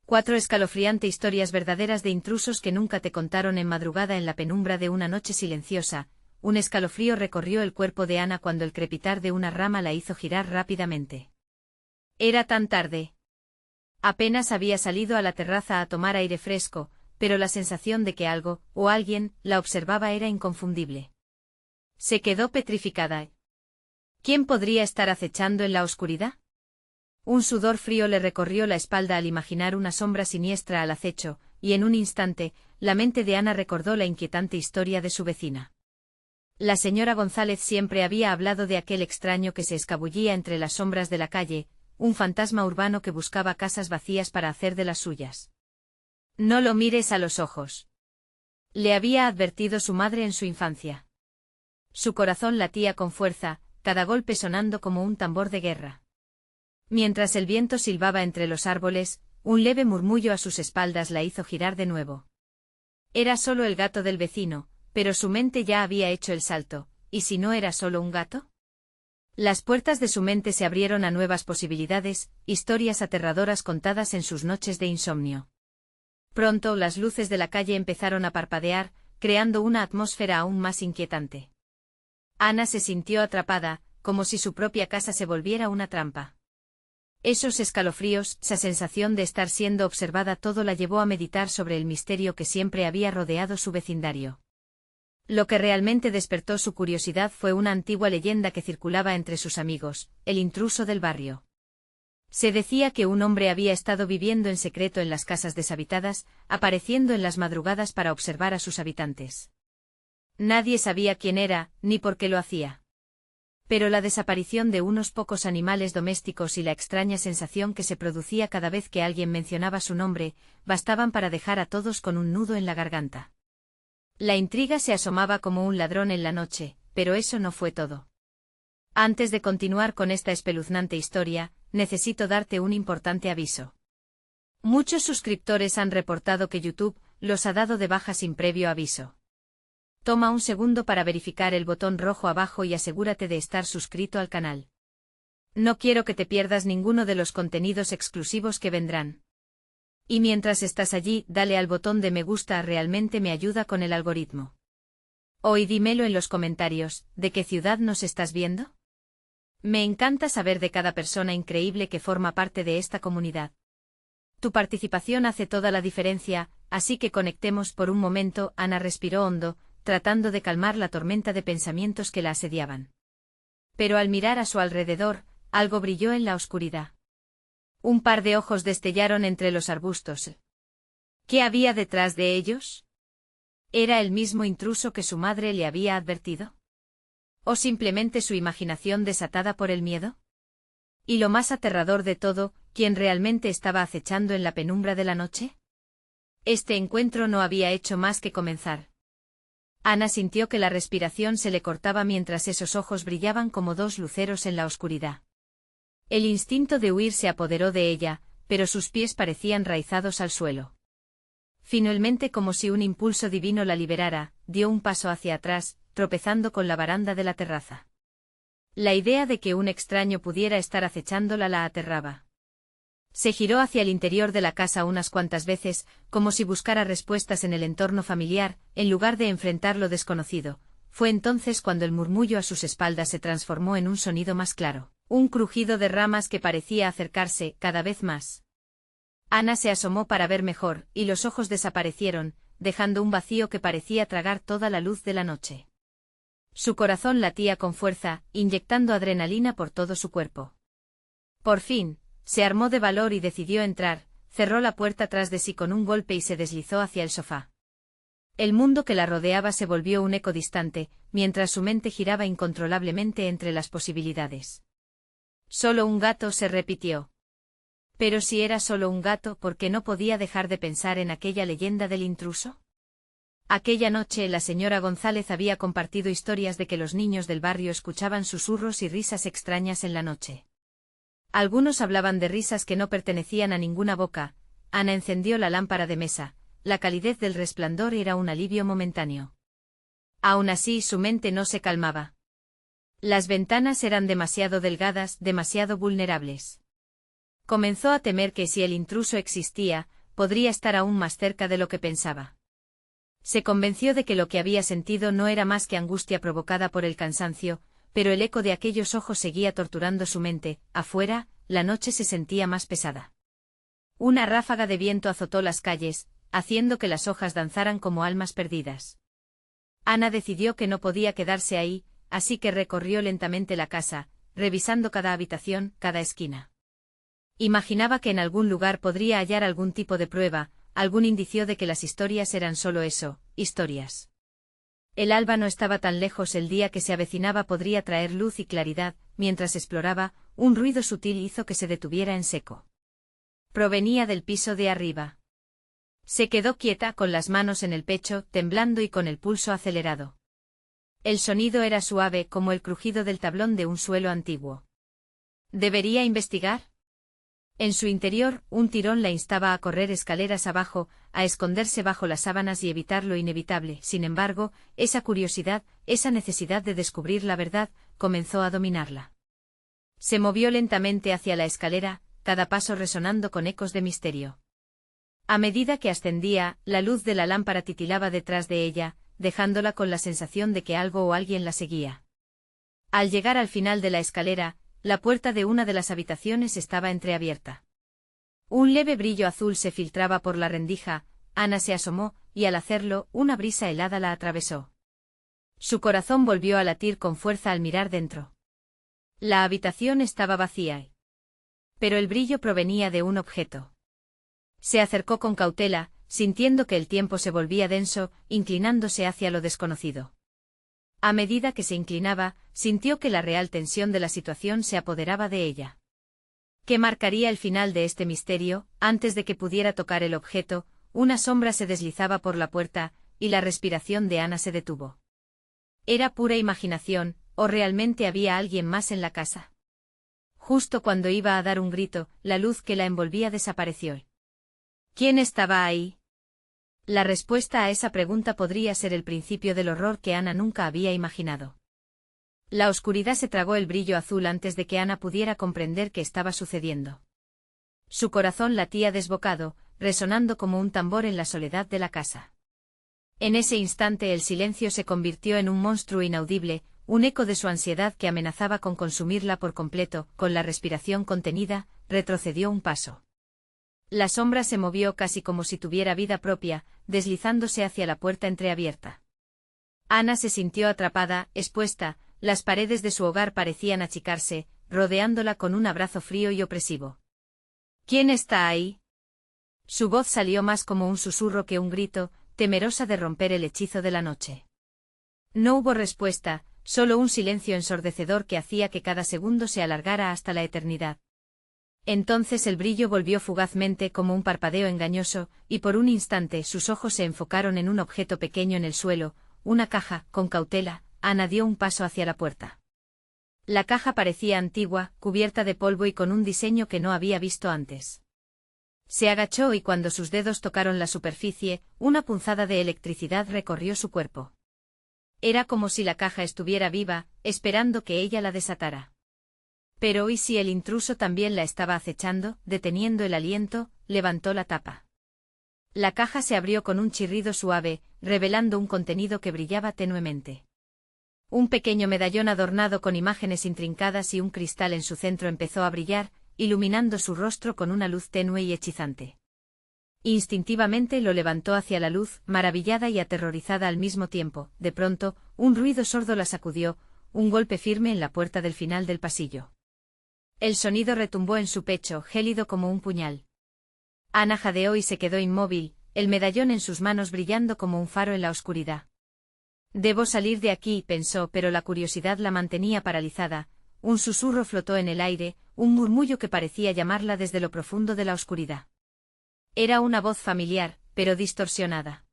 4 escalofriante historias verdaderas de intrusos que nunca te contaron en madrugada en la penumbra de una noche silenciosa. Un escalofrío recorrió el cuerpo de Ana cuando el crepitar de una rama la hizo girar rápidamente. Era tan tarde. Apenas había salido a la terraza a tomar aire fresco, pero la sensación de que algo, o alguien, la observaba era inconfundible. Se quedó petrificada. ¿Quién podría estar acechando en la oscuridad? Un sudor frío le recorrió la espalda al imaginar una sombra siniestra al acecho, y en un instante, la mente de Ana recordó la inquietante historia de su vecina. La señora González siempre había hablado de aquel extraño que se escabullía entre las sombras de la calle, un fantasma urbano que buscaba casas vacías para hacer de las suyas. No lo mires a los ojos. Le había advertido su madre en su infancia. Su corazón latía con fuerza, cada golpe sonando como un tambor de guerra. Mientras el viento silbaba entre los árboles, un leve murmullo a sus espaldas la hizo girar de nuevo. Era solo el gato del vecino, pero su mente ya había hecho el salto, ¿y si no era solo un gato? Las puertas de su mente se abrieron a nuevas posibilidades, historias aterradoras contadas en sus noches de insomnio. Pronto las luces de la calle empezaron a parpadear, creando una atmósfera aún más inquietante. Ana se sintió atrapada, como si su propia casa se volviera una trampa. Esos escalofríos, esa sensación de estar siendo observada todo la llevó a meditar sobre el misterio que siempre había rodeado su vecindario. Lo que realmente despertó su curiosidad fue una antigua leyenda que circulaba entre sus amigos, el intruso del barrio. Se decía que un hombre había estado viviendo en secreto en las casas deshabitadas, apareciendo en las madrugadas para observar a sus habitantes. Nadie sabía quién era, ni por qué lo hacía. Pero la desaparición de unos pocos animales domésticos y la extraña sensación que se producía cada vez que alguien mencionaba su nombre, bastaban para dejar a todos con un nudo en la garganta. La intriga se asomaba como un ladrón en la noche, pero eso no fue todo. Antes de continuar con esta espeluznante historia, necesito darte un importante aviso. Muchos suscriptores han reportado que YouTube los ha dado de baja sin previo aviso. Toma un segundo para verificar el botón rojo abajo y asegúrate de estar suscrito al canal. No quiero que te pierdas ninguno de los contenidos exclusivos que vendrán. Y mientras estás allí, dale al botón de me gusta, realmente me ayuda con el algoritmo. Hoy dímelo en los comentarios, ¿de qué ciudad nos estás viendo? Me encanta saber de cada persona increíble que forma parte de esta comunidad. Tu participación hace toda la diferencia, así que conectemos por un momento. Ana respiró hondo, tratando de calmar la tormenta de pensamientos que la asediaban. Pero al mirar a su alrededor, algo brilló en la oscuridad. Un par de ojos destellaron entre los arbustos. ¿Qué había detrás de ellos? ¿Era el mismo intruso que su madre le había advertido? ¿O simplemente su imaginación desatada por el miedo? Y lo más aterrador de todo, ¿quién realmente estaba acechando en la penumbra de la noche? Este encuentro no había hecho más que comenzar. Ana sintió que la respiración se le cortaba mientras esos ojos brillaban como dos luceros en la oscuridad. El instinto de huir se apoderó de ella, pero sus pies parecían raizados al suelo. Finalmente, como si un impulso divino la liberara, dio un paso hacia atrás, tropezando con la baranda de la terraza. La idea de que un extraño pudiera estar acechándola la aterraba. Se giró hacia el interior de la casa unas cuantas veces, como si buscara respuestas en el entorno familiar, en lugar de enfrentar lo desconocido. Fue entonces cuando el murmullo a sus espaldas se transformó en un sonido más claro, un crujido de ramas que parecía acercarse cada vez más. Ana se asomó para ver mejor, y los ojos desaparecieron, dejando un vacío que parecía tragar toda la luz de la noche. Su corazón latía con fuerza, inyectando adrenalina por todo su cuerpo. Por fin, se armó de valor y decidió entrar, cerró la puerta tras de sí con un golpe y se deslizó hacia el sofá. El mundo que la rodeaba se volvió un eco distante, mientras su mente giraba incontrolablemente entre las posibilidades. Solo un gato, se repitió. Pero si era solo un gato, ¿por qué no podía dejar de pensar en aquella leyenda del intruso? Aquella noche la señora González había compartido historias de que los niños del barrio escuchaban susurros y risas extrañas en la noche. Algunos hablaban de risas que no pertenecían a ninguna boca. Ana encendió la lámpara de mesa, la calidez del resplandor era un alivio momentáneo. Aún así su mente no se calmaba. Las ventanas eran demasiado delgadas, demasiado vulnerables. Comenzó a temer que si el intruso existía, podría estar aún más cerca de lo que pensaba. Se convenció de que lo que había sentido no era más que angustia provocada por el cansancio, pero el eco de aquellos ojos seguía torturando su mente. Afuera, la noche se sentía más pesada. Una ráfaga de viento azotó las calles, haciendo que las hojas danzaran como almas perdidas. Ana decidió que no podía quedarse ahí, así que recorrió lentamente la casa, revisando cada habitación, cada esquina. Imaginaba que en algún lugar podría hallar algún tipo de prueba, algún indicio de que las historias eran solo eso, historias. El alba no estaba tan lejos, el día que se avecinaba podría traer luz y claridad. Mientras exploraba, un ruido sutil hizo que se detuviera en seco. Provenía del piso de arriba. Se quedó quieta con las manos en el pecho, temblando y con el pulso acelerado. El sonido era suave como el crujido del tablón de un suelo antiguo. ¿Debería investigar? En su interior, un tirón la instaba a correr escaleras abajo, a esconderse bajo las sábanas y evitar lo inevitable. Sin embargo, esa curiosidad, esa necesidad de descubrir la verdad, comenzó a dominarla. Se movió lentamente hacia la escalera, cada paso resonando con ecos de misterio. A medida que ascendía, la luz de la lámpara titilaba detrás de ella, dejándola con la sensación de que algo o alguien la seguía. Al llegar al final de la escalera, la puerta de una de las habitaciones estaba entreabierta. Un leve brillo azul se filtraba por la rendija. Ana se asomó, y al hacerlo, una brisa helada la atravesó. Su corazón volvió a latir con fuerza al mirar dentro. La habitación estaba vacía. Pero el brillo provenía de un objeto. Se acercó con cautela, sintiendo que el tiempo se volvía denso, inclinándose hacia lo desconocido. A medida que se inclinaba, sintió que la real tensión de la situación se apoderaba de ella. ¿Qué marcaría el final de este misterio? Antes de que pudiera tocar el objeto, una sombra se deslizaba por la puerta, y la respiración de Ana se detuvo. ¿Era pura imaginación, o realmente había alguien más en la casa? Justo cuando iba a dar un grito, la luz que la envolvía desapareció. ¿Quién estaba ahí? La respuesta a esa pregunta podría ser el principio del horror que Ana nunca había imaginado. La oscuridad se tragó el brillo azul antes de que Ana pudiera comprender qué estaba sucediendo. Su corazón latía desbocado, resonando como un tambor en la soledad de la casa. En ese instante el silencio se convirtió en un monstruo inaudible, un eco de su ansiedad que amenazaba con consumirla por completo. Con la respiración contenida, retrocedió un paso. La sombra se movió casi como si tuviera vida propia, deslizándose hacia la puerta entreabierta. Ana se sintió atrapada, expuesta, las paredes de su hogar parecían achicarse, rodeándola con un abrazo frío y opresivo. ¿Quién está ahí? Su voz salió más como un susurro que un grito, temerosa de romper el hechizo de la noche. No hubo respuesta, solo un silencio ensordecedor que hacía que cada segundo se alargara hasta la eternidad. Entonces el brillo volvió fugazmente como un parpadeo engañoso, y por un instante sus ojos se enfocaron en un objeto pequeño en el suelo, una caja. Con cautela, Ana dio un paso hacia la puerta. La caja parecía antigua, cubierta de polvo y con un diseño que no había visto antes. Se agachó y cuando sus dedos tocaron la superficie, una punzada de electricidad recorrió su cuerpo. Era como si la caja estuviera viva, esperando que ella la desatara. Pero ¿y si el intruso también la estaba acechando? Deteniendo el aliento, levantó la tapa. La caja se abrió con un chirrido suave, revelando un contenido que brillaba tenuemente. Un pequeño medallón adornado con imágenes intrincadas y un cristal en su centro empezó a brillar, iluminando su rostro con una luz tenue y hechizante. Instintivamente lo levantó hacia la luz, maravillada y aterrorizada al mismo tiempo. De pronto, un ruido sordo la sacudió, un golpe firme en la puerta del final del pasillo. El sonido retumbó en su pecho, gélido como un puñal. Ana jadeó y se quedó inmóvil, el medallón en sus manos brillando como un faro en la oscuridad. Debo salir de aquí, pensó, pero la curiosidad la mantenía paralizada. Un susurro flotó en el aire, un murmullo que parecía llamarla desde lo profundo de la oscuridad. Era una voz familiar, pero distorsionada.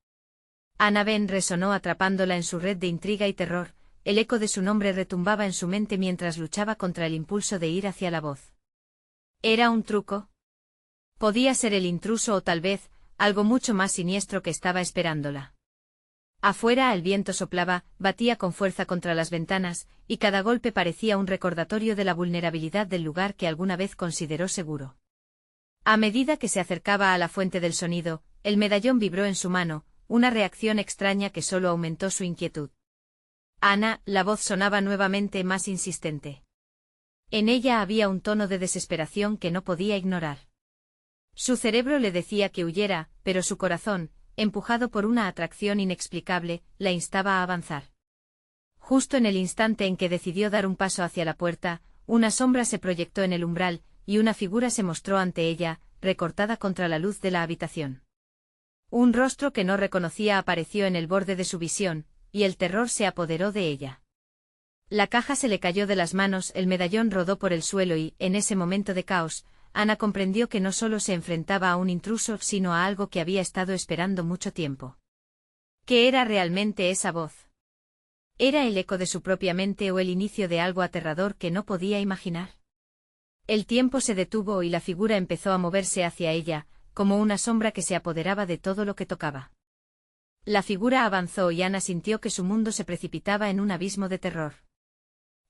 Annabeth resonó atrapándola en su red de intriga y terror. El eco de su nombre retumbaba en su mente mientras luchaba contra el impulso de ir hacia la voz. ¿Era un truco? Podía ser el intruso o tal vez, algo mucho más siniestro que estaba esperándola. Afuera el viento soplaba, batía con fuerza contra las ventanas, y cada golpe parecía un recordatorio de la vulnerabilidad del lugar que alguna vez consideró seguro. A medida que se acercaba a la fuente del sonido, el medallón vibró en su mano, una reacción extraña que solo aumentó su inquietud. Ana, la voz sonaba nuevamente más insistente. En ella había un tono de desesperación que no podía ignorar. Su cerebro le decía que huyera, pero su corazón, empujado por una atracción inexplicable, la instaba a avanzar. Justo en el instante en que decidió dar un paso hacia la puerta, una sombra se proyectó en el umbral, y una figura se mostró ante ella, recortada contra la luz de la habitación. Un rostro que no reconocía apareció en el borde de su visión, y el terror se apoderó de ella. La caja se le cayó de las manos, el medallón rodó por el suelo y, en ese momento de caos, Ana comprendió que no solo se enfrentaba a un intruso, sino a algo que había estado esperando mucho tiempo. ¿Qué era realmente esa voz? ¿Era el eco de su propia mente o el inicio de algo aterrador que no podía imaginar? El tiempo se detuvo y la figura empezó a moverse hacia ella, como una sombra que se apoderaba de todo lo que tocaba. La figura avanzó y Ana sintió que su mundo se precipitaba en un abismo de terror.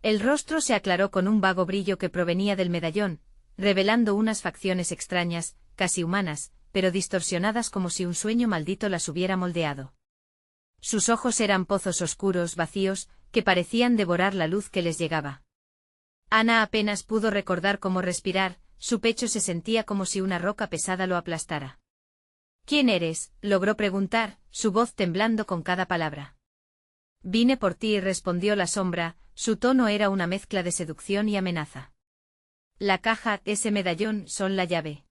El rostro se aclaró con un vago brillo que provenía del medallón, revelando unas facciones extrañas, casi humanas, pero distorsionadas como si un sueño maldito las hubiera moldeado. Sus ojos eran pozos oscuros, vacíos, que parecían devorar la luz que les llegaba. Ana apenas pudo recordar cómo respirar, su pecho se sentía como si una roca pesada lo aplastara. ¿Quién eres?, logró preguntar, su voz temblando con cada palabra. Vine por ti, respondió la sombra, su tono era una mezcla de seducción y amenaza. La caja, ese medallón, son la llave.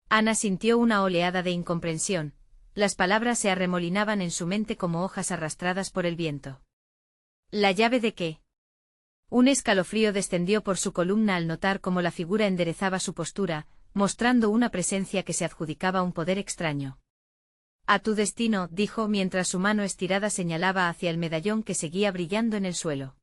Ana sintió una oleada de incomprensión. Las palabras se arremolinaban en su mente como hojas arrastradas por el viento. ¿La llave de qué? Un escalofrío descendió por su columna al notar cómo la figura enderezaba su postura, mostrando una presencia que se adjudicaba un poder extraño. A tu destino, dijo mientras su mano estirada señalaba hacia el medallón que seguía brillando en el suelo.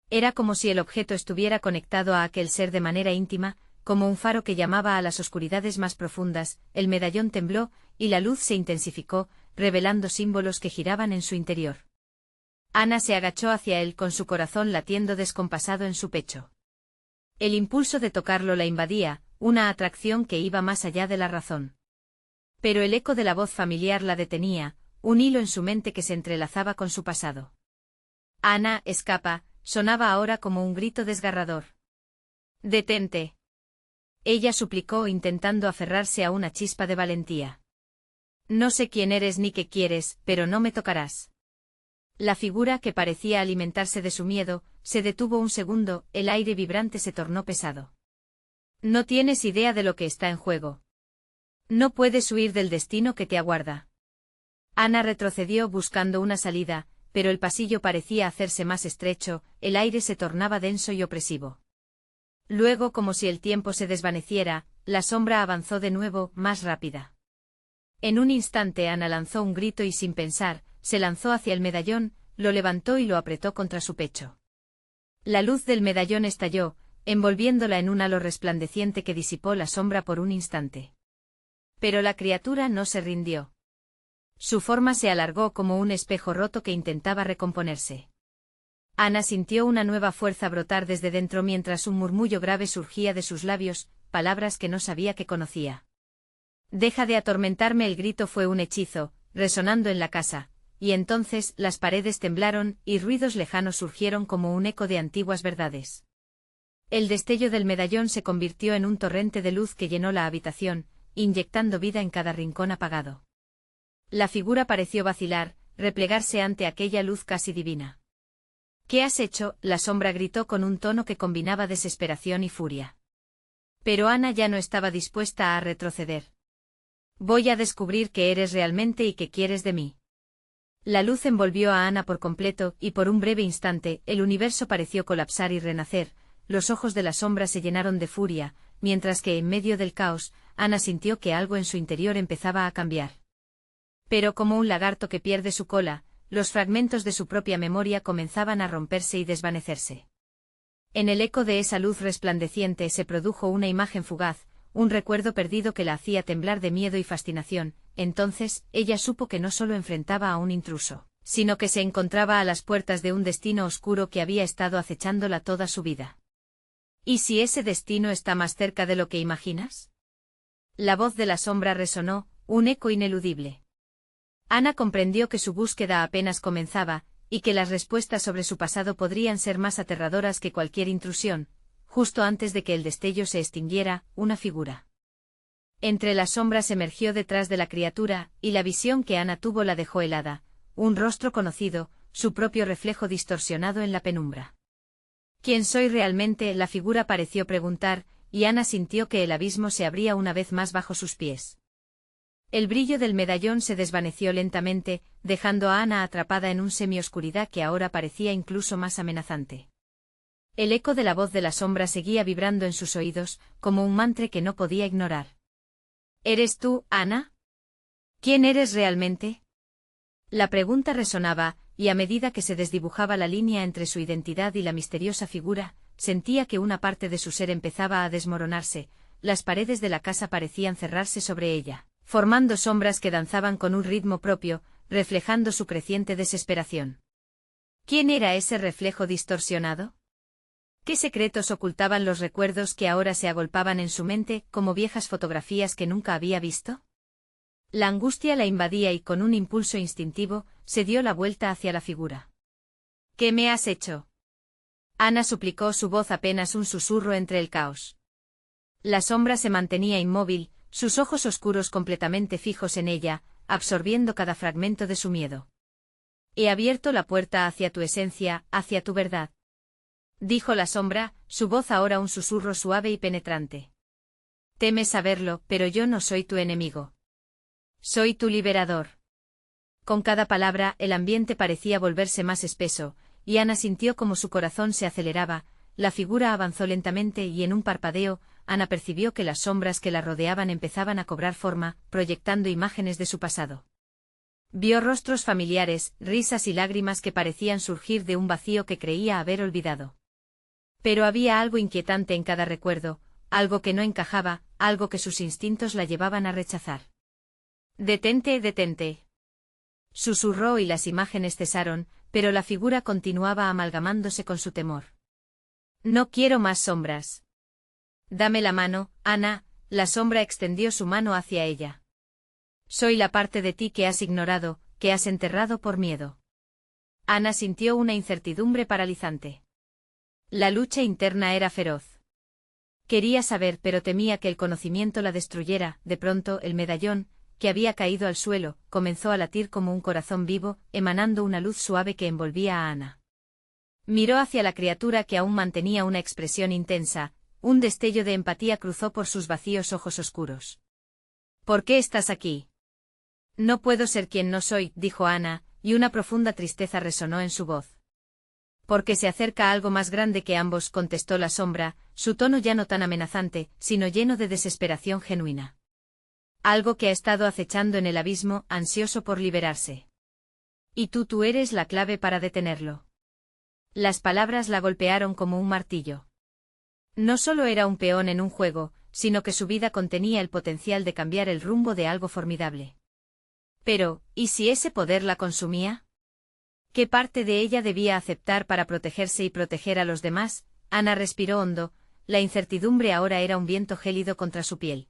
Era como si el objeto estuviera conectado a aquel ser de manera íntima, como un faro que llamaba a las oscuridades más profundas. El medallón tembló, y la luz se intensificó, revelando símbolos que giraban en su interior. Ana se agachó hacia él con su corazón latiendo descompasado en su pecho. El impulso de tocarlo la invadía, una atracción que iba más allá de la razón. Pero el eco de la voz familiar la detenía, un hilo en su mente que se entrelazaba con su pasado. Ana, escapa, sonaba ahora como un grito desgarrador. Detente. Ella suplicó intentando aferrarse a una chispa de valentía. No sé quién eres ni qué quieres, pero no me tocarás. La figura, que parecía alimentarse de su miedo, se detuvo un segundo, el aire vibrante se tornó pesado. No tienes idea de lo que está en juego. No puedes huir del destino que te aguarda. Ana retrocedió buscando una salida, pero el pasillo parecía hacerse más estrecho, el aire se tornaba denso y opresivo. Luego, como si el tiempo se desvaneciera, la sombra avanzó de nuevo, más rápida. En un instante Ana lanzó un grito y sin pensar, se lanzó hacia el medallón, lo levantó y lo apretó contra su pecho. La luz del medallón estalló, envolviéndola en un halo resplandeciente que disipó la sombra por un instante. Pero la criatura no se rindió. Su forma se alargó como un espejo roto que intentaba recomponerse. Ana sintió una nueva fuerza brotar desde dentro mientras un murmullo grave surgía de sus labios, palabras que no sabía que conocía. Deja de atormentarme. El grito fue un hechizo, resonando en la casa, y entonces las paredes temblaron y ruidos lejanos surgieron como un eco de antiguas verdades. El destello del medallón se convirtió en un torrente de luz que llenó la habitación, inyectando vida en cada rincón apagado. La figura pareció vacilar, replegarse ante aquella luz casi divina. ¿Qué has hecho?, la sombra gritó con un tono que combinaba desesperación y furia. Pero Ana ya no estaba dispuesta a retroceder. Voy a descubrir qué eres realmente y qué quieres de mí. La luz envolvió a Ana por completo, y por un breve instante, el universo pareció colapsar y renacer. Los ojos de la sombra se llenaron de furia, mientras que en medio del caos, Ana sintió que algo en su interior empezaba a cambiar. Pero como un lagarto que pierde su cola, los fragmentos de su propia memoria comenzaban a romperse y desvanecerse. En el eco de esa luz resplandeciente se produjo una imagen fugaz, un recuerdo perdido que la hacía temblar de miedo y fascinación. Entonces, ella supo que no solo enfrentaba a un intruso, sino que se encontraba a las puertas de un destino oscuro que había estado acechándola toda su vida. ¿Y si ese destino está más cerca de lo que imaginas? La voz de la sombra resonó, un eco ineludible. Ana comprendió que su búsqueda apenas comenzaba, y que las respuestas sobre su pasado podrían ser más aterradoras que cualquier intrusión. Justo antes de que el destello se extinguiera, una figura entre las sombras emergió detrás de la criatura, y la visión que Ana tuvo la dejó helada. Un rostro conocido, su propio reflejo distorsionado en la penumbra. ¿Quién soy realmente? La figura pareció preguntar, y Ana sintió que el abismo se abría una vez más bajo sus pies. El brillo del medallón se desvaneció lentamente, dejando a Ana atrapada en un semioscuridad que ahora parecía incluso más amenazante. El eco de la voz de la sombra seguía vibrando en sus oídos, como un mantra que no podía ignorar. ¿Eres tú, Ana? ¿Quién eres realmente? La pregunta resonaba, y a medida que se desdibujaba la línea entre su identidad y la misteriosa figura, sentía que una parte de su ser empezaba a desmoronarse. Las paredes de la casa parecían cerrarse sobre ella, formando sombras que danzaban con un ritmo propio, reflejando su creciente desesperación. ¿Quién era ese reflejo distorsionado? ¿Qué secretos ocultaban los recuerdos que ahora se agolpaban en su mente, como viejas fotografías que nunca había visto? La angustia la invadía y con un impulso instintivo, se dio la vuelta hacia la figura. ¿Qué me has hecho? Ana suplicó, su voz apenas un susurro entre el caos. La sombra se mantenía inmóvil, sus ojos oscuros completamente fijos en ella, absorbiendo cada fragmento de su miedo. He abierto la puerta hacia tu esencia, hacia tu verdad. Dijo la sombra, su voz ahora un susurro suave y penetrante. Temes saberlo, pero yo no soy tu enemigo. Soy tu liberador. Con cada palabra, el ambiente parecía volverse más espeso, y Ana sintió como su corazón se aceleraba. La figura avanzó lentamente y en un parpadeo, Ana percibió que las sombras que la rodeaban empezaban a cobrar forma, proyectando imágenes de su pasado. Vio rostros familiares, risas y lágrimas que parecían surgir de un vacío que creía haber olvidado. Pero había algo inquietante en cada recuerdo, algo que no encajaba, algo que sus instintos la llevaban a rechazar. «Detente, detente», susurró y las imágenes cesaron, pero la figura continuaba amalgamándose con su temor. «No quiero más sombras. Dame la mano, Ana», la sombra extendió su mano hacia ella. «Soy la parte de ti que has ignorado, que has enterrado por miedo». Ana sintió una incertidumbre paralizante. La lucha interna era feroz. Quería saber, pero temía que el conocimiento la destruyera. De pronto, el medallón, que había caído al suelo, comenzó a latir como un corazón vivo, emanando una luz suave que envolvía a Ana. Miró hacia la criatura que aún mantenía una expresión intensa, un destello de empatía cruzó por sus vacíos ojos oscuros. «¿Por qué estás aquí?» «No puedo ser quien no soy», dijo Ana, y una profunda tristeza resonó en su voz. «Porque se acerca algo más grande que ambos», contestó la sombra, su tono ya no tan amenazante, sino lleno de desesperación genuina. «Algo que ha estado acechando en el abismo, ansioso por liberarse. Y tú eres la clave para detenerlo». Las palabras la golpearon como un martillo. No solo era un peón en un juego, sino que su vida contenía el potencial de cambiar el rumbo de algo formidable. Pero, ¿y si ese poder la consumía? ¿Qué parte de ella debía aceptar para protegerse y proteger a los demás? Ana respiró hondo, la incertidumbre ahora era un viento gélido contra su piel.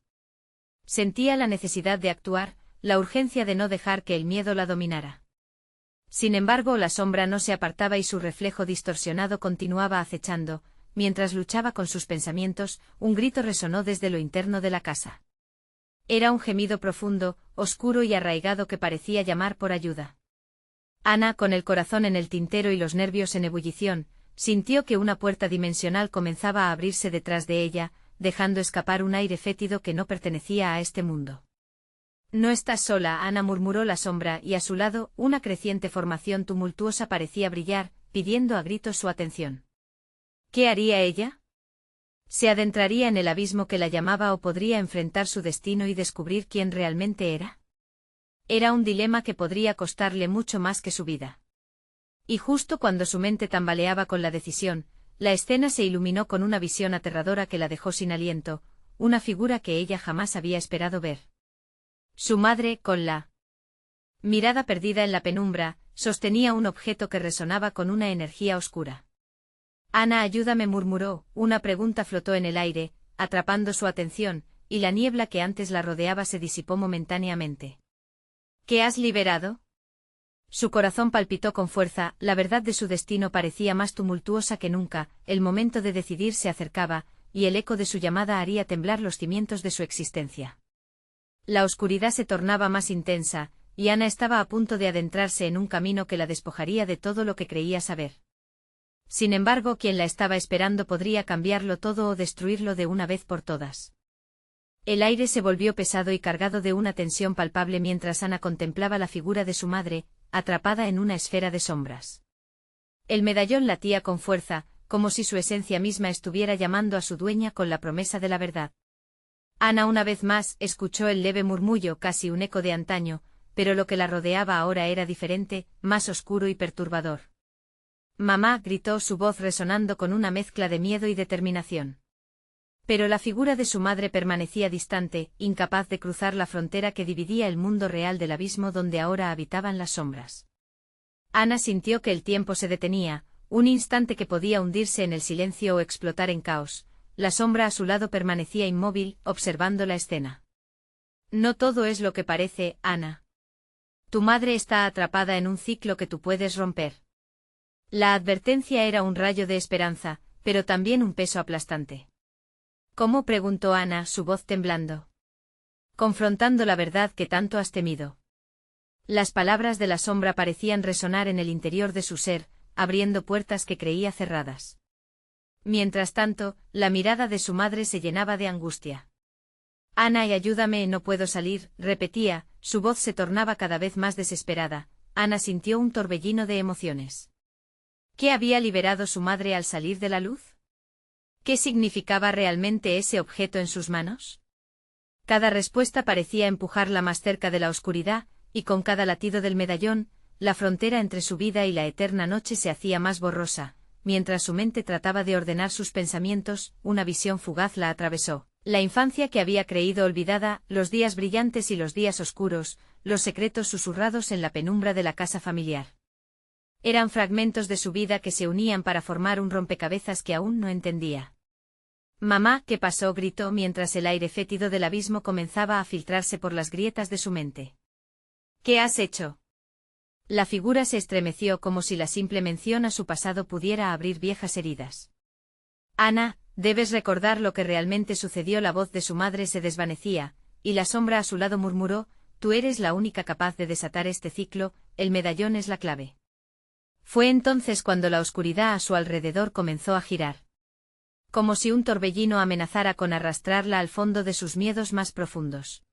Sentía la necesidad de actuar, la urgencia de no dejar que el miedo la dominara. Sin embargo, la sombra no se apartaba y su reflejo distorsionado continuaba acechando. Mientras luchaba con sus pensamientos, un grito resonó desde lo interno de la casa. Era un gemido profundo, oscuro y arraigado que parecía llamar por ayuda. Ana, con el corazón en el tintero y los nervios en ebullición, sintió que una puerta dimensional comenzaba a abrirse detrás de ella, dejando escapar un aire fétido que no pertenecía a este mundo. «No estás sola», Ana murmuró la sombra, y a su lado, una creciente formación tumultuosa parecía brillar, pidiendo a gritos su atención. ¿Qué haría ella? ¿Se adentraría en el abismo que la llamaba o podría enfrentar su destino y descubrir quién realmente era? Era un dilema que podría costarle mucho más que su vida. Y justo cuando su mente tambaleaba con la decisión, la escena se iluminó con una visión aterradora que la dejó sin aliento, una figura que ella jamás había esperado ver. Su madre, con la mirada perdida en la penumbra, sostenía un objeto que resonaba con una energía oscura. «Ana, ayúdame», murmuró, una pregunta flotó en el aire, atrapando su atención, y la niebla que antes la rodeaba se disipó momentáneamente. ¿Qué has liberado? Su corazón palpitó con fuerza, la verdad de su destino parecía más tumultuosa que nunca, el momento de decidir se acercaba, y el eco de su llamada haría temblar los cimientos de su existencia. La oscuridad se tornaba más intensa, y Ana estaba a punto de adentrarse en un camino que la despojaría de todo lo que creía saber. Sin embargo, quien la estaba esperando podría cambiarlo todo o destruirlo de una vez por todas. El aire se volvió pesado y cargado de una tensión palpable mientras Ana contemplaba la figura de su madre, atrapada en una esfera de sombras. El medallón latía con fuerza, como si su esencia misma estuviera llamando a su dueña con la promesa de la verdad. Ana una vez más escuchó el leve murmullo, casi un eco de antaño, pero lo que la rodeaba ahora era diferente, más oscuro y perturbador. «Mamá», gritó, su voz resonando con una mezcla de miedo y determinación. Pero la figura de su madre permanecía distante, incapaz de cruzar la frontera que dividía el mundo real del abismo donde ahora habitaban las sombras. Ana sintió que el tiempo se detenía, un instante que podía hundirse en el silencio o explotar en caos. La sombra a su lado permanecía inmóvil, observando la escena. «No todo es lo que parece, Ana. Tu madre está atrapada en un ciclo que tú puedes romper». La advertencia era un rayo de esperanza, pero también un peso aplastante. «¿Cómo?», preguntó Ana, su voz temblando. «Confrontando la verdad que tanto has temido». Las palabras de la sombra parecían resonar en el interior de su ser, abriendo puertas que creía cerradas. Mientras tanto, la mirada de su madre se llenaba de angustia. «Ana, y ayúdame, no puedo salir», repetía, su voz se tornaba cada vez más desesperada. Ana sintió un torbellino de emociones. ¿Qué había liberado su madre al salir de la luz? ¿Qué significaba realmente ese objeto en sus manos? Cada respuesta parecía empujarla más cerca de la oscuridad, y con cada latido del medallón, la frontera entre su vida y la eterna noche se hacía más borrosa. Mientras su mente trataba de ordenar sus pensamientos, una visión fugaz la atravesó. La infancia que había creído olvidada, los días brillantes y los días oscuros, los secretos susurrados en la penumbra de la casa familiar. Eran fragmentos de su vida que se unían para formar un rompecabezas que aún no entendía. «Mamá, ¿qué pasó?», gritó mientras el aire fétido del abismo comenzaba a filtrarse por las grietas de su mente. «¿Qué has hecho?». La figura se estremeció como si la simple mención a su pasado pudiera abrir viejas heridas. «Ana, debes recordar lo que realmente sucedió». La voz de su madre se desvanecía, y la sombra a su lado murmuró: «Tú eres la única capaz de desatar este ciclo, el medallón es la clave». Fue entonces cuando la oscuridad a su alrededor comenzó a girar. Como si un torbellino amenazara con arrastrarla al fondo de sus miedos más profundos.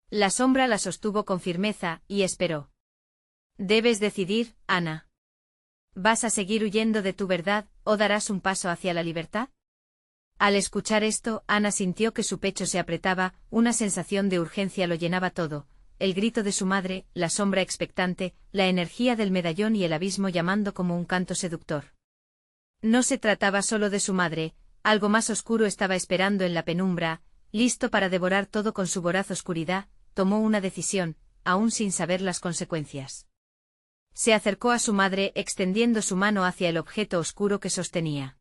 La sombra la sostuvo con firmeza, y esperó. «Debes decidir, Ana. ¿Vas a seguir huyendo de tu verdad, o darás un paso hacia la libertad?». Al escuchar esto, Ana sintió que su pecho se apretaba, una sensación de urgencia lo llenaba todo. El grito de su madre, la sombra expectante, la energía del medallón y el abismo llamando como un canto seductor. No se trataba solo de su madre, algo más oscuro estaba esperando en la penumbra, listo para devorar todo con su voraz oscuridad. Tomó una decisión, aún sin saber las consecuencias. Se acercó a su madre extendiendo su mano hacia el objeto oscuro que sostenía.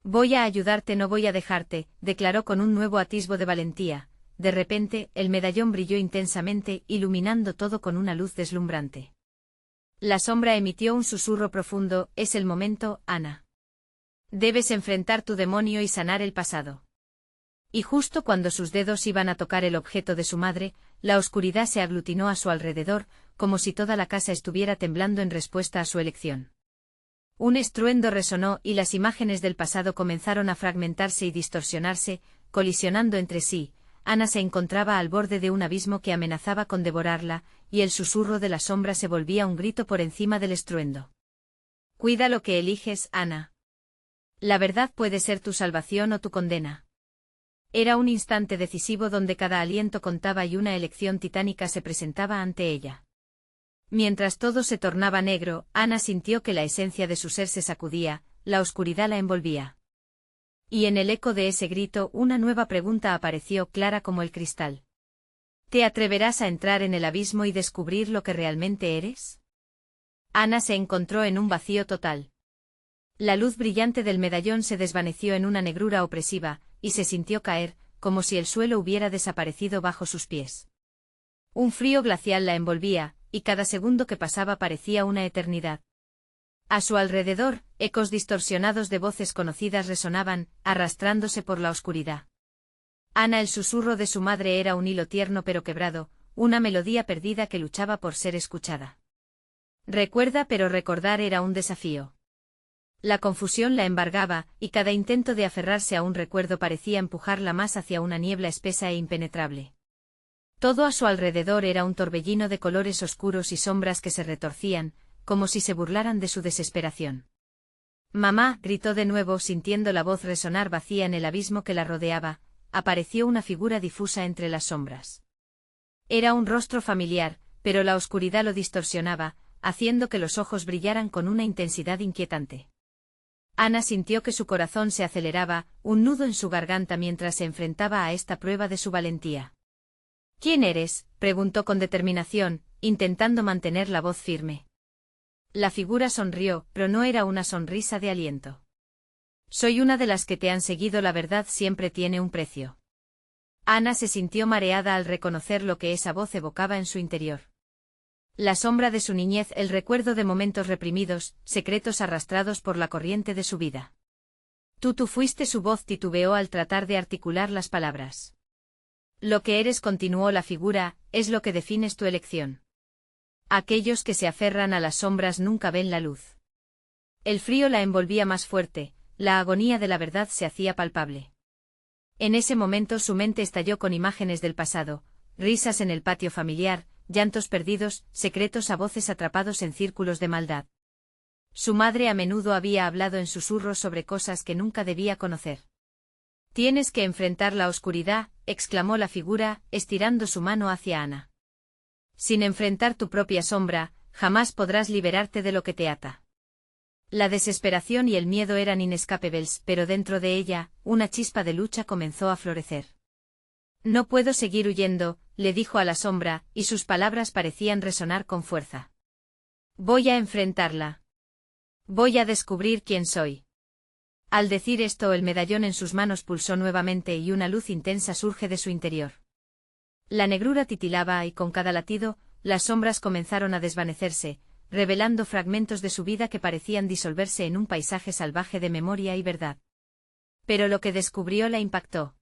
«Voy a ayudarte, no voy a dejarte», declaró con un nuevo atisbo de valentía. De repente, el medallón brilló intensamente, iluminando todo con una luz deslumbrante. La sombra emitió un susurro profundo: «Es el momento, Ana. Debes enfrentar tu demonio y sanar el pasado». Y justo cuando sus dedos iban a tocar el objeto de su madre, la oscuridad se aglutinó a su alrededor, como si toda la casa estuviera temblando en respuesta a su elección. Un estruendo resonó y las imágenes del pasado comenzaron a fragmentarse y distorsionarse, colisionando entre sí. Ana se encontraba al borde de un abismo que amenazaba con devorarla, y el susurro de la sombra se volvía un grito por encima del estruendo. «Cuida lo que eliges, Ana. La verdad puede ser tu salvación o tu condena». Era un instante decisivo donde cada aliento contaba y una elección titánica se presentaba ante ella. Mientras todo se tornaba negro, Ana sintió que la esencia de su ser se sacudía, la oscuridad la envolvía. Y en el eco de ese grito una nueva pregunta apareció clara como el cristal. ¿Te atreverás a entrar en el abismo y descubrir lo que realmente eres? Ana se encontró en un vacío total. La luz brillante del medallón se desvaneció en una negrura opresiva, y se sintió caer, como si el suelo hubiera desaparecido bajo sus pies. Un frío glacial la envolvía, y cada segundo que pasaba parecía una eternidad. A su alrededor, ecos distorsionados de voces conocidas resonaban, arrastrándose por la oscuridad. Ana, el susurro de su madre era un hilo tierno pero quebrado, una melodía perdida que luchaba por ser escuchada. Recuerda, pero recordar era un desafío. La confusión la embargaba, y cada intento de aferrarse a un recuerdo parecía empujarla más hacia una niebla espesa e impenetrable. Todo a su alrededor era un torbellino de colores oscuros y sombras que se retorcían, como si se burlaran de su desesperación. «Mamá», gritó de nuevo sintiendo la voz resonar vacía en el abismo que la rodeaba. Apareció una figura difusa entre las sombras. Era un rostro familiar, pero la oscuridad lo distorsionaba, haciendo que los ojos brillaran con una intensidad inquietante. Ana sintió que su corazón se aceleraba, un nudo en su garganta mientras se enfrentaba a esta prueba de su valentía. «¿Quién eres?», preguntó con determinación, intentando mantener la voz firme. La figura sonrió, pero no era una sonrisa de aliento. «Soy una de las que te han seguido, la verdad siempre tiene un precio». Ana se sintió mareada al reconocer lo que esa voz evocaba en su interior. La sombra de su niñez, el recuerdo de momentos reprimidos, secretos arrastrados por la corriente de su vida. Tú fuiste, su voz titubeó al tratar de articular las palabras. «Lo que eres», continuó la figura, «es lo que defines tu elección. Aquellos que se aferran a las sombras nunca ven la luz». El frío la envolvía más fuerte, la agonía de la verdad se hacía palpable. En ese momento su mente estalló con imágenes del pasado, risas en el patio familiar, llantos perdidos, secretos a voces atrapados en círculos de maldad. Su madre a menudo había hablado en susurros sobre cosas que nunca debía conocer. «Tienes que enfrentar la oscuridad», exclamó la figura, estirando su mano hacia Ana. «Sin enfrentar tu propia sombra, jamás podrás liberarte de lo que te ata». La desesperación y el miedo eran inescapables, pero dentro de ella, una chispa de lucha comenzó a florecer. «No puedo seguir huyendo», le dijo a la sombra, y sus palabras parecían resonar con fuerza. «Voy a enfrentarla. Voy a descubrir quién soy». Al decir esto, el medallón en sus manos pulsó nuevamente y una luz intensa surge de su interior. La negrura titilaba y con cada latido, las sombras comenzaron a desvanecerse, revelando fragmentos de su vida que parecían disolverse en un paisaje salvaje de memoria y verdad. Pero lo que descubrió la impactó.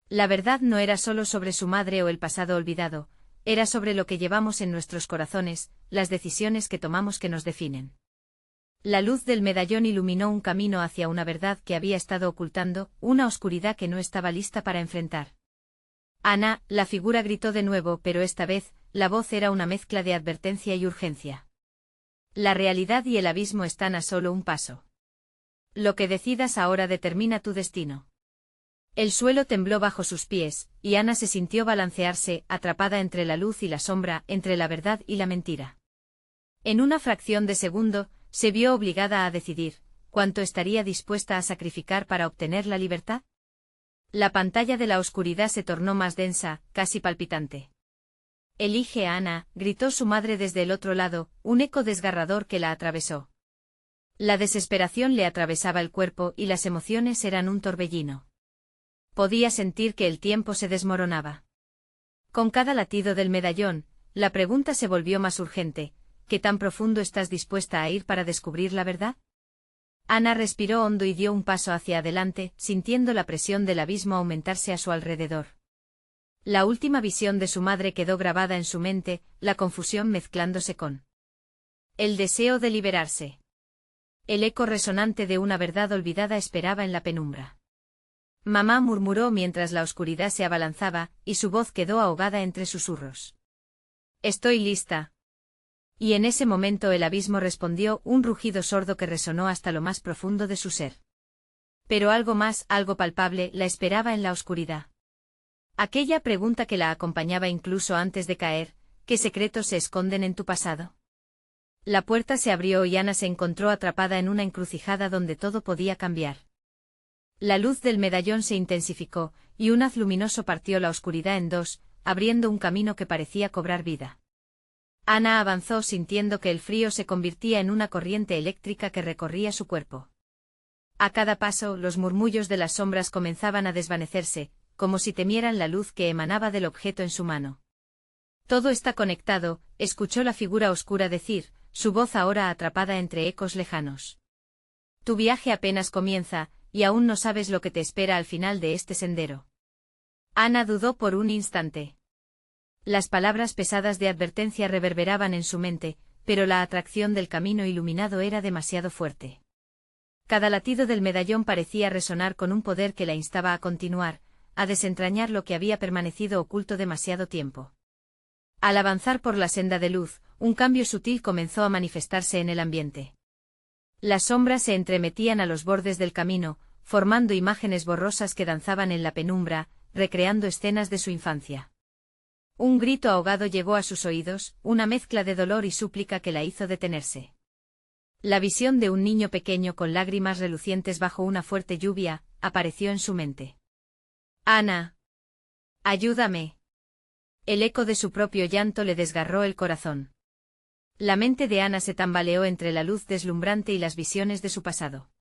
La verdad no era solo sobre su madre o el pasado olvidado, era sobre lo que llevamos en nuestros corazones, las decisiones que tomamos que nos definen. La luz del medallón iluminó un camino hacia una verdad que había estado ocultando, una oscuridad que no estaba lista para enfrentar. «Ana», la figura gritó de nuevo, pero esta vez, la voz era una mezcla de advertencia y urgencia. «La realidad y el abismo están a solo un paso. Lo que decidas ahora determina tu destino». El suelo tembló bajo sus pies, y Ana se sintió balancearse, atrapada entre la luz y la sombra, entre la verdad y la mentira. En una fracción de segundo, se vio obligada a decidir, ¿cuánto estaría dispuesta a sacrificar para obtener la libertad? La pantalla de la oscuridad se tornó más densa, casi palpitante. «Elige a Ana», gritó su madre desde el otro lado, un eco desgarrador que la atravesó. La desesperación le atravesaba el cuerpo y las emociones eran un torbellino. Podía sentir que el tiempo se desmoronaba. Con cada latido del medallón, la pregunta se volvió más urgente: ¿qué tan profundo estás dispuesta a ir para descubrir la verdad? Ana respiró hondo y dio un paso hacia adelante, sintiendo la presión del abismo aumentarse a su alrededor. La última visión de su madre quedó grabada en su mente, la confusión mezclándose con el deseo de liberarse. El eco resonante de una verdad olvidada esperaba en la penumbra. «Mamá», murmuró mientras la oscuridad se abalanzaba, y su voz quedó ahogada entre susurros. «Estoy lista». Y en ese momento el abismo respondió, un rugido sordo que resonó hasta lo más profundo de su ser. Pero algo más, algo palpable, la esperaba en la oscuridad. Aquella pregunta que la acompañaba incluso antes de caer: ¿qué secretos se esconden en tu pasado? La puerta se abrió y Ana se encontró atrapada en una encrucijada donde todo podía cambiar. La luz del medallón se intensificó, y un haz luminoso partió la oscuridad en dos, abriendo un camino que parecía cobrar vida. Ana avanzó sintiendo que el frío se convertía en una corriente eléctrica que recorría su cuerpo. A cada paso, los murmullos de las sombras comenzaban a desvanecerse, como si temieran la luz que emanaba del objeto en su mano. Todo está conectado, escuchó la figura oscura decir, su voz ahora atrapada entre ecos lejanos. Tu viaje apenas comienza, y aún no sabes lo que te espera al final de este sendero. Ana dudó por un instante. Las palabras pesadas de advertencia reverberaban en su mente, pero la atracción del camino iluminado era demasiado fuerte. Cada latido del medallón parecía resonar con un poder que la instaba a continuar, a desentrañar lo que había permanecido oculto demasiado tiempo. Al avanzar por la senda de luz, un cambio sutil comenzó a manifestarse en el ambiente. Las sombras se entremetían a los bordes del camino, formando imágenes borrosas que danzaban en la penumbra, recreando escenas de su infancia. Un grito ahogado llegó a sus oídos, una mezcla de dolor y súplica que la hizo detenerse. La visión de un niño pequeño con lágrimas relucientes bajo una fuerte lluvia, apareció en su mente. «Ana. Ayúdame». El eco de su propio llanto le desgarró el corazón. La mente de Ana se tambaleó entre la luz deslumbrante y las visiones de su pasado.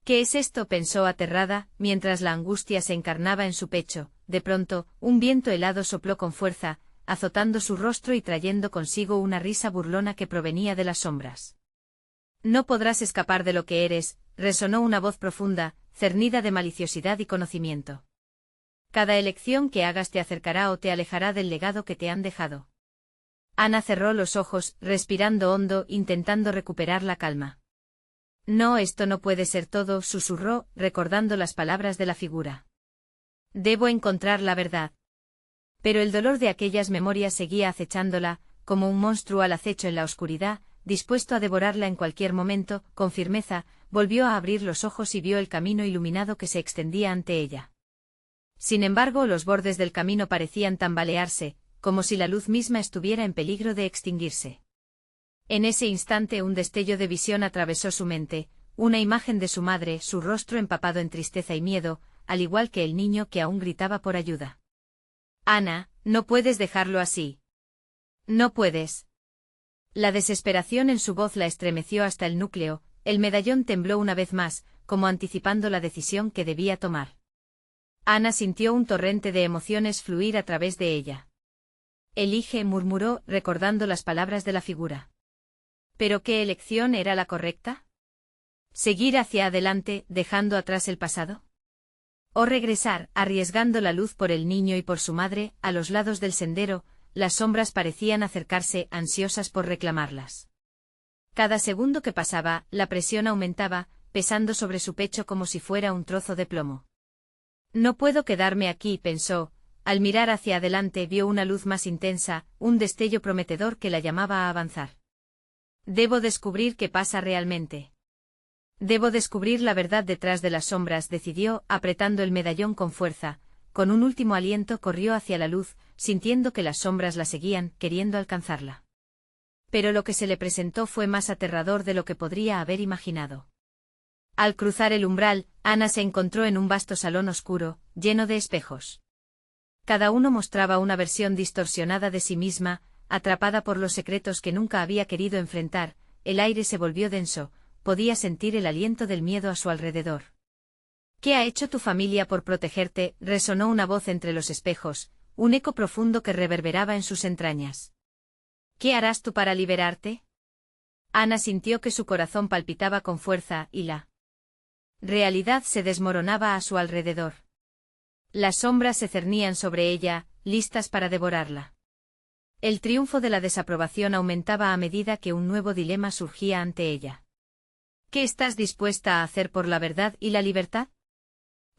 «¿Qué es esto?», pensó aterrada, mientras la angustia se encarnaba en su pecho. De pronto, un viento helado sopló con fuerza, azotando su rostro y trayendo consigo una risa burlona que provenía de las sombras. «No podrás escapar de lo que eres», resonó una voz profunda, cernida de maliciosidad y conocimiento. «Cada elección que hagas te acercará o te alejará del legado que te han dejado». Ana cerró los ojos, respirando hondo, intentando recuperar la calma. «No, esto no puede ser todo», susurró, recordando las palabras de la figura. «Debo encontrar la verdad». Pero el dolor de aquellas memorias seguía acechándola, como un monstruo al acecho en la oscuridad, dispuesto a devorarla en cualquier momento. Con firmeza, volvió a abrir los ojos y vio el camino iluminado que se extendía ante ella. Sin embargo, los bordes del camino parecían tambalearse, como si la luz misma estuviera en peligro de extinguirse. En ese instante un destello de visión atravesó su mente, una imagen de su madre, su rostro empapado en tristeza y miedo, al igual que el niño que aún gritaba por ayuda. «Ana, no puedes dejarlo así. No puedes». La desesperación en su voz la estremeció hasta el núcleo, el medallón tembló una vez más, como anticipando la decisión que debía tomar. Ana sintió un torrente de emociones fluir a través de ella. «Elige», murmuró, recordando las palabras de la figura. ¿Pero qué elección era la correcta? ¿Seguir hacia adelante, dejando atrás el pasado? ¿O regresar, arriesgando la luz por el niño y por su madre? A los lados del sendero, las sombras parecían acercarse, ansiosas por reclamarlas. Cada segundo que pasaba, la presión aumentaba, pesando sobre su pecho como si fuera un trozo de plomo. «No puedo quedarme aquí», pensó. Al mirar hacia adelante vio una luz más intensa, un destello prometedor que la llamaba a avanzar. «Debo descubrir qué pasa realmente. Debo descubrir la verdad detrás de las sombras», decidió, apretando el medallón con fuerza. Con un último aliento corrió hacia la luz, sintiendo que las sombras la seguían, queriendo alcanzarla. Pero lo que se le presentó fue más aterrador de lo que podría haber imaginado. Al cruzar el umbral, Ana se encontró en un vasto salón oscuro, lleno de espejos. Cada uno mostraba una versión distorsionada de sí misma, atrapada por los secretos que nunca había querido enfrentar. El aire se volvió denso, podía sentir el aliento del miedo a su alrededor. «¿Qué ha hecho tu familia por protegerte?», resonó una voz entre los espejos, un eco profundo que reverberaba en sus entrañas. «¿Qué harás tú para liberarte?». Ana sintió que su corazón palpitaba con fuerza, y la realidad se desmoronaba a su alrededor. Las sombras se cernían sobre ella, listas para devorarla. El triunfo de la desaprobación aumentaba a medida que un nuevo dilema surgía ante ella. «¿Qué estás dispuesta a hacer por la verdad y la libertad?».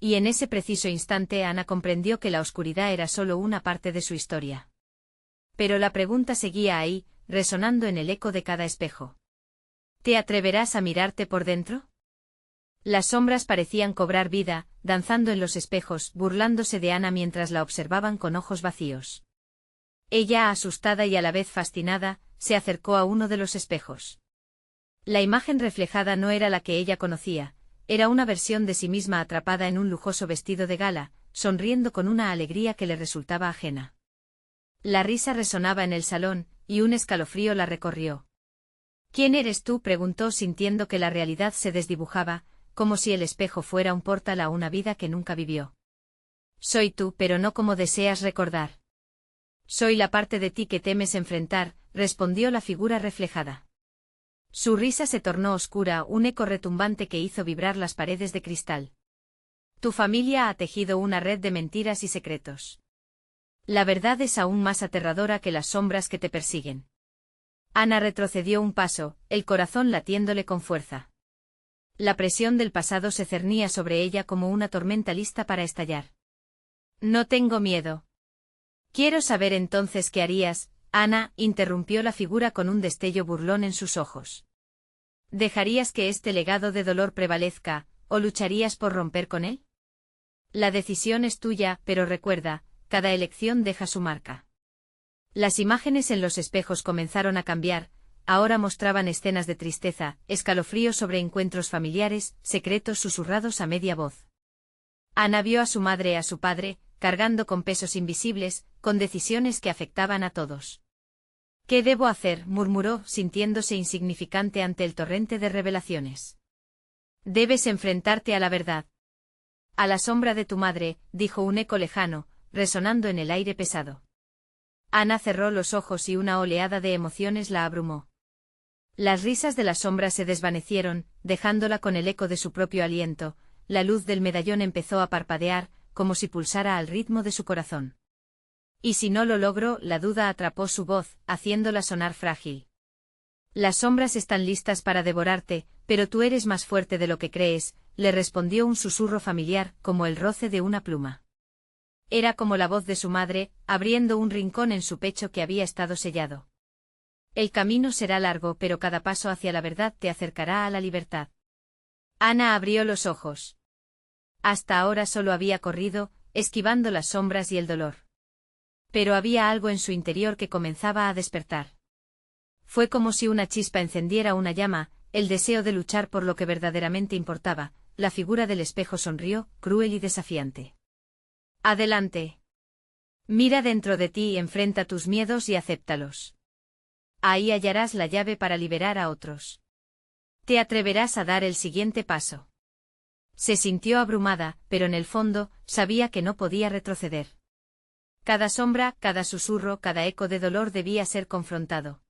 Y en ese preciso instante Ana comprendió que la oscuridad era solo una parte de su historia. Pero la pregunta seguía ahí, resonando en el eco de cada espejo. «¿Te atreverás a mirarte por dentro?». Las sombras parecían cobrar vida, danzando en los espejos, burlándose de Ana mientras la observaban con ojos vacíos. Ella, asustada y a la vez fascinada, se acercó a uno de los espejos. La imagen reflejada no era la que ella conocía, era una versión de sí misma atrapada en un lujoso vestido de gala, sonriendo con una alegría que le resultaba ajena. La risa resonaba en el salón, y un escalofrío la recorrió. «¿Quién eres tú?», preguntó, sintiendo que la realidad se desdibujaba, como si el espejo fuera un portal a una vida que nunca vivió. Soy tú, pero no como deseas recordar. Soy la parte de ti que temes enfrentar, respondió la figura reflejada. Su risa se tornó oscura, un eco retumbante que hizo vibrar las paredes de cristal. Tu familia ha tejido una red de mentiras y secretos. La verdad es aún más aterradora que las sombras que te persiguen. Ana retrocedió un paso, el corazón latiéndole con fuerza. La presión del pasado se cernía sobre ella como una tormenta lista para estallar. No tengo miedo. Quiero saber entonces qué harías, Ana, interrumpió la figura con un destello burlón en sus ojos. ¿Dejarías que este legado de dolor prevalezca, o lucharías por romper con él? La decisión es tuya, pero recuerda, cada elección deja su marca. Las imágenes en los espejos comenzaron a cambiar, ahora mostraban escenas de tristeza, escalofríos sobre encuentros familiares, secretos susurrados a media voz. Ana vio a su madre y a su padre, cargando con pesos invisibles, con decisiones que afectaban a todos. ¿Qué debo hacer?, murmuró, sintiéndose insignificante ante el torrente de revelaciones. Debes enfrentarte a la verdad. A la sombra de tu madre, dijo un eco lejano, resonando en el aire pesado. Ana cerró los ojos y una oleada de emociones la abrumó. Las risas de la sombra se desvanecieron, dejándola con el eco de su propio aliento, la luz del medallón empezó a parpadear, como si pulsara al ritmo de su corazón. Y si no lo logro, la duda atrapó su voz, haciéndola sonar frágil. Las sombras están listas para devorarte, pero tú eres más fuerte de lo que crees, le respondió un susurro familiar, como el roce de una pluma. Era como la voz de su madre, abriendo un rincón en su pecho que había estado sellado. El camino será largo, pero cada paso hacia la verdad te acercará a la libertad. Ana abrió los ojos. Hasta ahora solo había corrido, esquivando las sombras y el dolor. Pero había algo en su interior que comenzaba a despertar. Fue como si una chispa encendiera una llama, el deseo de luchar por lo que verdaderamente importaba. La figura del espejo sonrió, cruel y desafiante. Adelante. Mira dentro de ti y enfrenta tus miedos y acéptalos. Ahí hallarás la llave para liberar a otros. Te atreverás a dar el siguiente paso. Se sintió abrumada, pero en el fondo, sabía que no podía retroceder. Cada sombra, cada susurro, cada eco de dolor debía ser confrontado.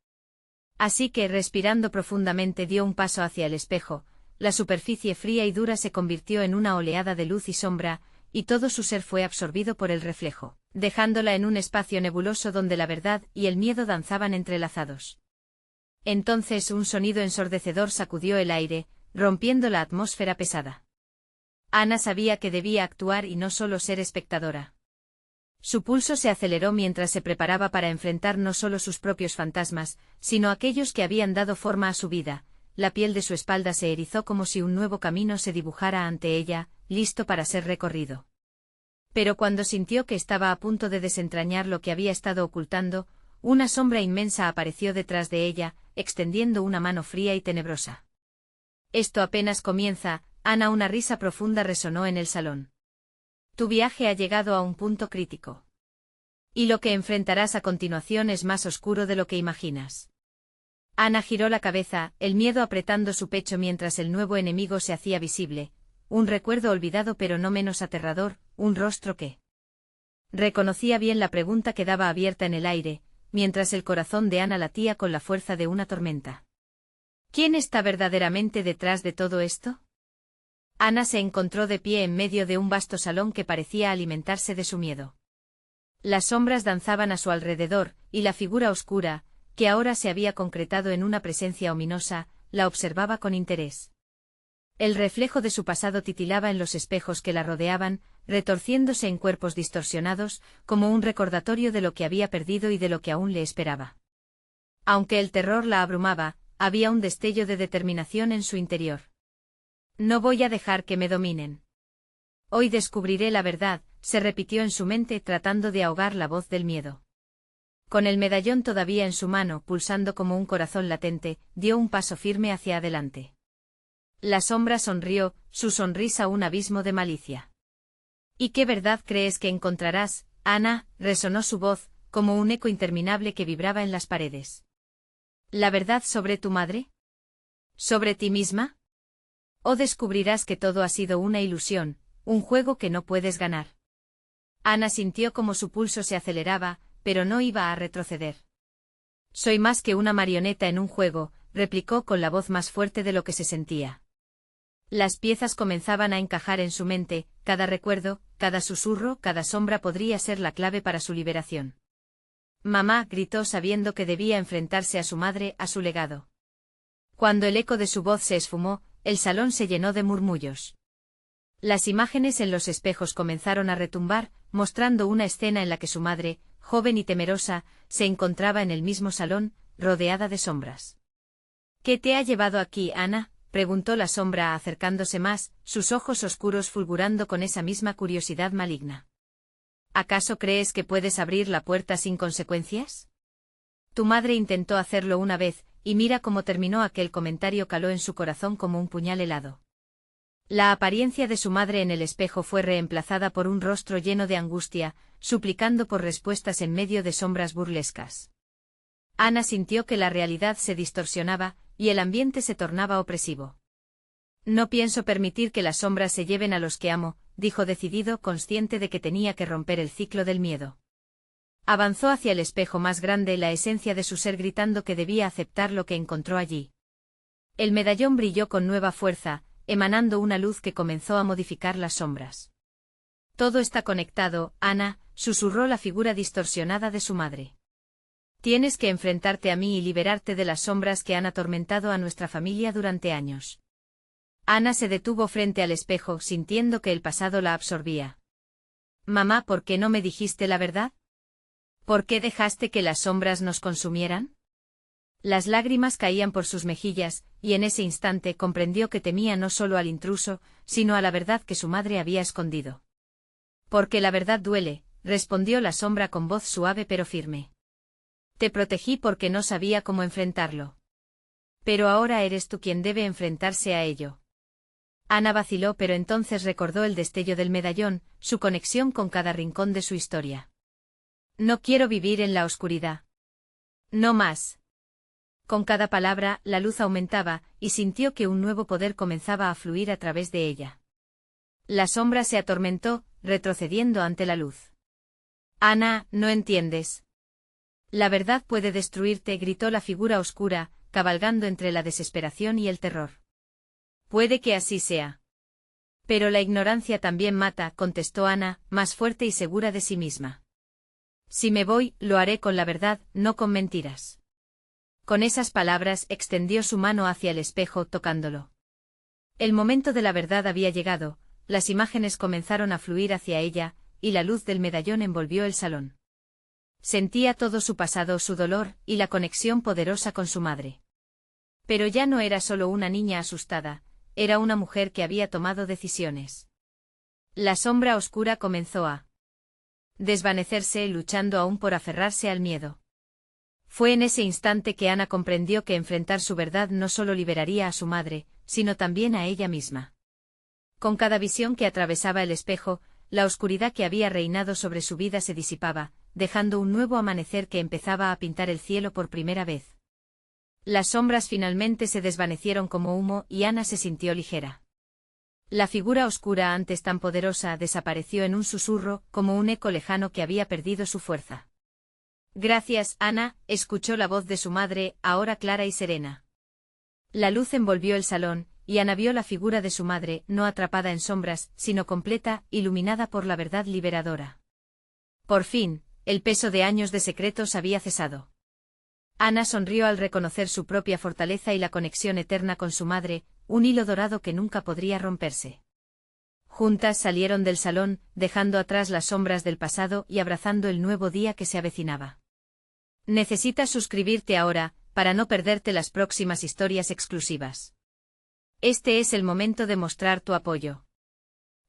Así que, respirando profundamente, dio un paso hacia el espejo, la superficie fría y dura se convirtió en una oleada de luz y sombra, y todo su ser fue absorbido por el reflejo, dejándola en un espacio nebuloso donde la verdad y el miedo danzaban entrelazados. Entonces un sonido ensordecedor sacudió el aire, rompiendo la atmósfera pesada. Ana sabía que debía actuar y no solo ser espectadora. Su pulso se aceleró mientras se preparaba para enfrentar no solo sus propios fantasmas, sino aquellos que habían dado forma a su vida. La piel de su espalda se erizó como si un nuevo camino se dibujara ante ella, listo para ser recorrido. Pero cuando sintió que estaba a punto de desentrañar lo que había estado ocultando, una sombra inmensa apareció detrás de ella, extendiendo una mano fría y tenebrosa. Esto apenas comienza, Ana. Una risa profunda resonó en el salón. Tu viaje ha llegado a un punto crítico. Y lo que enfrentarás a continuación es más oscuro de lo que imaginas. Ana giró la cabeza, el miedo apretando su pecho mientras el nuevo enemigo se hacía visible, un recuerdo olvidado pero no menos aterrador, un rostro que reconocía bien. La pregunta quedaba abierta en el aire, mientras el corazón de Ana latía con la fuerza de una tormenta. ¿Quién está verdaderamente detrás de todo esto? Ana se encontró de pie en medio de un vasto salón que parecía alimentarse de su miedo. Las sombras danzaban a su alrededor, y la figura oscura, que ahora se había concretado en una presencia ominosa, la observaba con interés. El reflejo de su pasado titilaba en los espejos que la rodeaban, retorciéndose en cuerpos distorsionados, como un recordatorio de lo que había perdido y de lo que aún le esperaba. Aunque el terror la abrumaba, había un destello de determinación en su interior. No voy a dejar que me dominen. Hoy descubriré la verdad, se repitió en su mente tratando de ahogar la voz del miedo. Con el medallón todavía en su mano, pulsando como un corazón latente, dio un paso firme hacia adelante. La sombra sonrió, su sonrisa un abismo de malicia. ¿Y qué verdad crees que encontrarás, Ana?, resonó su voz, como un eco interminable que vibraba en las paredes. ¿La verdad sobre tu madre? ¿Sobre ti misma? ¿O descubrirás que todo ha sido una ilusión, un juego que no puedes ganar? Ana sintió como su pulso se aceleraba, pero no iba a retroceder. Soy más que una marioneta en un juego, replicó con la voz más fuerte de lo que se sentía. Las piezas comenzaban a encajar en su mente, cada recuerdo, cada susurro, cada sombra podría ser la clave para su liberación. Mamá, gritó sabiendo que debía enfrentarse a su madre, a su legado. Cuando el eco de su voz se esfumó, el salón se llenó de murmullos. Las imágenes en los espejos comenzaron a retumbar, mostrando una escena en la que su madre, joven y temerosa, se encontraba en el mismo salón, rodeada de sombras. ¿Qué te ha llevado aquí, Ana?, preguntó la sombra acercándose más, sus ojos oscuros fulgurando con esa misma curiosidad maligna. ¿Acaso crees que puedes abrir la puerta sin consecuencias? Tu madre intentó hacerlo una vez, y mira cómo terminó. Aquel comentario caló en su corazón como un puñal helado. La apariencia de su madre en el espejo fue reemplazada por un rostro lleno de angustia, suplicando por respuestas en medio de sombras burlescas. Ana sintió que la realidad se distorsionaba, y el ambiente se tornaba opresivo. No pienso permitir que las sombras se lleven a los que amo, dijo decidido, consciente de que tenía que romper el ciclo del miedo. Avanzó hacia el espejo más grande, la esencia de su ser gritando que debía aceptar lo que encontró allí. El medallón brilló con nueva fuerza, emanando una luz que comenzó a modificar las sombras. Todo está conectado, Ana, susurró la figura distorsionada de su madre. Tienes que enfrentarte a mí y liberarte de las sombras que han atormentado a nuestra familia durante años. Ana se detuvo frente al espejo, sintiendo que el pasado la absorbía. Mamá, ¿por qué no me dijiste la verdad? ¿Por qué dejaste que las sombras nos consumieran? Las lágrimas caían por sus mejillas, y en ese instante comprendió que temía no solo al intruso, sino a la verdad que su madre había escondido. Porque la verdad duele, respondió la sombra con voz suave pero firme. Te protegí porque no sabía cómo enfrentarlo. Pero ahora eres tú quien debe enfrentarse a ello. Ana vaciló, pero entonces recordó el destello del medallón, su conexión con cada rincón de su historia. No quiero vivir en la oscuridad. No más. Con cada palabra, la luz aumentaba, y sintió que un nuevo poder comenzaba a fluir a través de ella. La sombra se atormentó, retrocediendo ante la luz. Ana, no entiendes. La verdad puede destruirte, gritó la figura oscura, cabalgando entre la desesperación y el terror. Puede que así sea. Pero la ignorancia también mata, contestó Ana, más fuerte y segura de sí misma. Si me voy, lo haré con la verdad, no con mentiras. Con esas palabras extendió su mano hacia el espejo, tocándolo. El momento de la verdad había llegado, las imágenes comenzaron a fluir hacia ella, y la luz del medallón envolvió el salón. Sentía todo su pasado, su dolor, y la conexión poderosa con su madre. Pero ya no era solo una niña asustada, era una mujer que había tomado decisiones. La sombra oscura comenzó a desvanecerse, luchando aún por aferrarse al miedo. Fue en ese instante que Ana comprendió que enfrentar su verdad no solo liberaría a su madre, sino también a ella misma. Con cada visión que atravesaba el espejo, la oscuridad que había reinado sobre su vida se disipaba, dejando un nuevo amanecer que empezaba a pintar el cielo por primera vez. Las sombras finalmente se desvanecieron como humo y Ana se sintió ligera. La figura oscura antes tan poderosa desapareció en un susurro, como un eco lejano que había perdido su fuerza. Gracias, Ana, escuchó la voz de su madre, ahora clara y serena. La luz envolvió el salón, y Ana vio la figura de su madre, no atrapada en sombras, sino completa, iluminada por la verdad liberadora. Por fin, el peso de años de secretos había cesado. Ana sonrió al reconocer su propia fortaleza y la conexión eterna con su madre, un hilo dorado que nunca podría romperse. Juntas salieron del salón, dejando atrás las sombras del pasado y abrazando el nuevo día que se avecinaba. Necesitas suscribirte ahora, para no perderte las próximas historias exclusivas. Este es el momento de mostrar tu apoyo.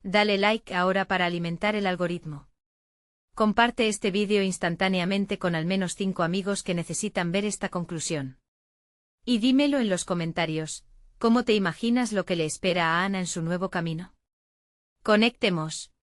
Dale like ahora para alimentar el algoritmo. Comparte este vídeo instantáneamente con al menos 5 amigos que necesitan ver esta conclusión. Y dímelo en los comentarios, ¿cómo te imaginas lo que le espera a Ana en su nuevo camino? Conectemos.